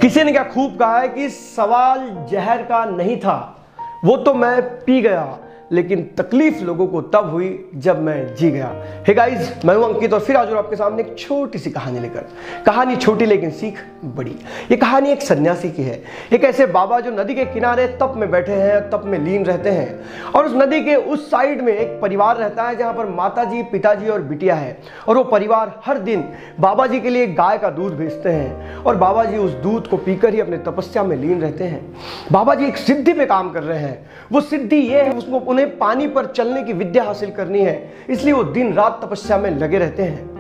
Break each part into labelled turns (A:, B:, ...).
A: किसी ने क्या खूब कहा है कि सवाल जहर का नहीं था, वो तो मैं पी गया, लेकिन तकलीफ लोगों को तब हुई जब मैं जी गया। हे गाइस, मैं हूं अंकित और फिर आज आपके सामने एक छोटी सी कहानी लेकर। कहानी छोटी लेकिन सीख बड़ी। ये कहानी एक सन्यासी की है। एक ऐसे बाबा जो नदी के किनारे तप में बैठे हैं, तप में लीन रहते हैं। और उस नदी के उस साइड में एक परिवार रहता है जहां पर माताजी, पिताजी और बिटिया है। और वो परिवार हर दिन बाबा जी के लिए गाय का दूध भेजते हैं और बाबा जी उस दूध को पीकर ही अपने तपस्या में लीन रहते हैं। बाबा जी एक सिद्धि पे काम कर रहे हैं। वो सिद्धि ये है, उसको उन्हें पानी पर चलने की विद्या हासिल करनी है, इसलिए वो दिन रात तपस्या में लगे रहते हैं।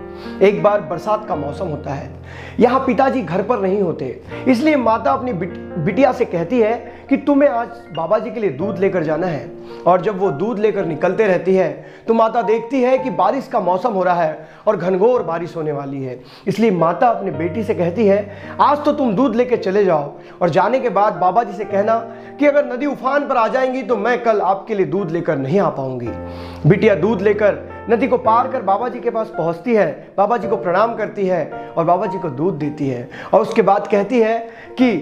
A: एक बार बरसात का मौसम होता है। यहाँ पिताजी घर पर नहीं होते, इसलिए माता अपनी बिटिया से कहती है कि तुम्हें आज बाबा जी के लिए दूध लेकर जाना है। और जब वो दूध लेकर निकलते रहती है तो माता देखती है कि बारिश का मौसम हो रहा है और घनघोर बारिश होने वाली है। इसलिए माता अपनी बेटी से कहती है, आज तो तुम दूध लेकर चले जाओ और जाने के बाद बाबा जी से कहना कि अगर नदी उफान पर आ जाएंगी तो मैं कल आपके लिए दूध लेकर नहीं आ पाऊंगी। बिटिया दूध लेकर नदी को पार कर बाबा जी के पास पहुंचती है, बाबा जी को प्रणाम करती है और बाबा जी को दूध देती है। और उसके बाद कहती है कि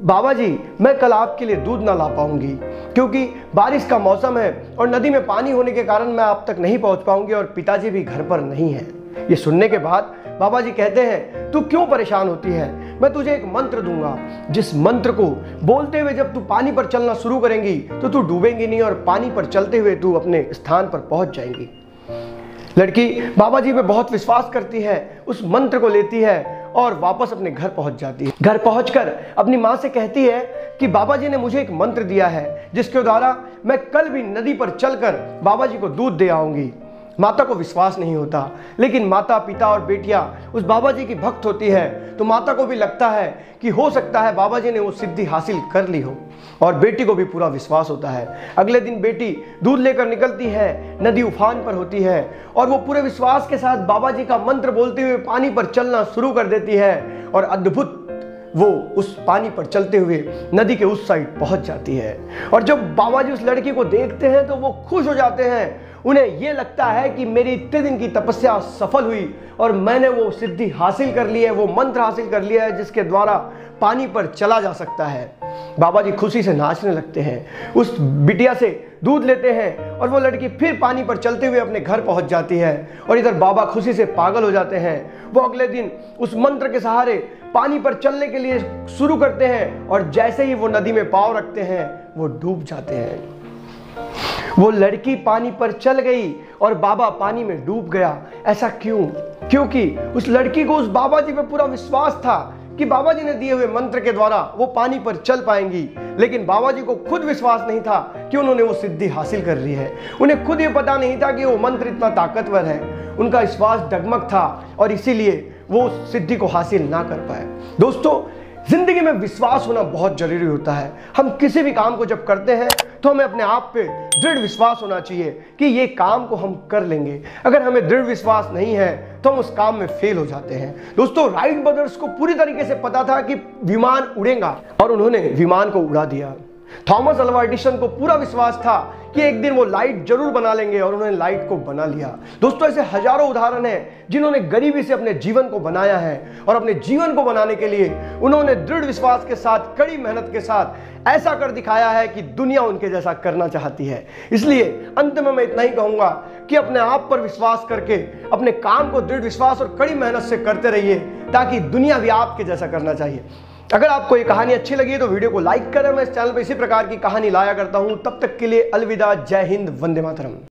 A: बाबा जी, मैं कल आपके लिए दूध ना ला पाऊंगी क्योंकि बारिश का मौसम है और नदी में पानी होने के कारण मैं आप तक नहीं पहुंच पाऊंगी और पिताजी भी घर पर नहीं है। ये सुनने के बाद बाबा जी कहते हैं, तू क्यों परेशान होती है? मैं तुझे एक मंत्र दूंगा, जिस मंत्र को बोलते हुए जब तू पानी पर चलना शुरू करेंगी तो तू डूबेंगी नहीं और पानी पर चलते हुए तू अपने स्थान पर पहुंच जाएंगी। लड़की बाबा जी पे बहुत विश्वास करती है, उस मंत्र को लेती है और वापस अपने घर पहुंच जाती है। घर पहुंचकर अपनी मां से कहती है कि बाबा जी ने मुझे एक मंत्र दिया है जिसके द्वारा मैं कल भी नदी पर चलकर बाबा जी को दूध दे आऊंगी। माता को विश्वास नहीं होता, लेकिन माता, पिता और बेटियां उस बाबा जी की भक्त होती है तो माता को भी लगता है कि हो सकता है बाबा जी ने वो सिद्धि हासिल कर ली हो। और बेटी को भी पूरा विश्वास होता है। अगले दिन बेटी दूध लेकर निकलती है, नदी उफान पर होती है और वो पूरे विश्वास के साथ बाबा जी का मंत्र बोलते हुए पानी पर चलना शुरू कर देती है और अद्भुत वो उस पानी पर चलते हुए नदी के उस साइड पहुंच जाती है। और जब बाबा जी उस लड़की को देखते हैं तो वो खुश हो जाते हैं। उन्हें ये लगता है कि मेरी इतने दिन की तपस्या सफल हुई और मैंने वो सिद्धि हासिल कर ली है, वो मंत्र हासिल कर लिया है जिसके द्वारा पानी पर चला जा सकता है। बाबा जी खुशी से नाचने लगते हैं, उस बिटिया से दूध लेते हैं और वो लड़की फिर पानी पर चलते हुए अपने घर पहुंच जाती है। और इधर बाबा खुशी से पागल हो जाते हैं। वो अगले दिन उस मंत्र के सहारे पानी पर चलने के लिए शुरू करते हैं और जैसे ही वो नदी में पांव रखते हैं वो डूब जाते हैं। वो लड़की पानी पर चल गई और बाबा पानी में डूब गया। ऐसा क्यों? क्योंकि उस लड़की को उस बाबा जी पे पूरा विश्वास था कि बाबा जी ने दिए हुए मंत्र के द्वारा वो पानी पर चल पाएंगी, लेकिन बाबा जी को खुद विश्वास नहीं था कि उन्होंने वो सिद्धि हासिल कर ली है। उन्हें खुद ये पता नहीं था कि वो मंत्र इतना ताकतवर है। उनका विश्वास डगमग था और इसीलिए वो सिद्धि को हासिल ना कर पाए। दोस्तों, जिंदगी में विश्वास होना बहुत जरूरी होता है। हम किसी भी काम को जब करते हैं तो हमें अपने आप पे दृढ़ विश्वास होना चाहिए कि ये काम को हम कर लेंगे। अगर हमें दृढ़ विश्वास नहीं है तो हम उस काम में फेल हो जाते हैं। दोस्तों, राइट ब्रदर्स को पूरी तरीके से पता था कि विमान उड़ेगा और उन्होंने विमान को उड़ा दिया। थॉमस अल्वा एडिसन को पूरा विश्वास था कि एक दिन वो लाइट जरूर बना लेंगे और उन्होंने लाइट को बना लिया। दोस्तों, ऐसे हजारों उदाहरण हैं जिन्होंने गरीबी से अपने जीवन को बनाया है और अपने जीवन को बनाने के लिए उन्होंने दृढ़ विश्वास के साथ, कड़ी मेहनत के साथ ऐसा कर दिखाया है कि दुनिया उनके जैसा करना चाहती है। इसलिए अंत में मैं इतना ही कहूंगा कि अपने आप पर विश्वास करके अपने काम को दृढ़ विश्वास और कड़ी मेहनत से करते रहिए ताकि दुनिया भी आपके जैसा करना चाहिए। अगर आपको ये कहानी अच्छी लगी तो वीडियो को लाइक करें। मैं इस चैनल पर इसी प्रकार की कहानी लाया करता हूं। तब तक के लिए अलविदा, जय हिंद, वंदे मातरम।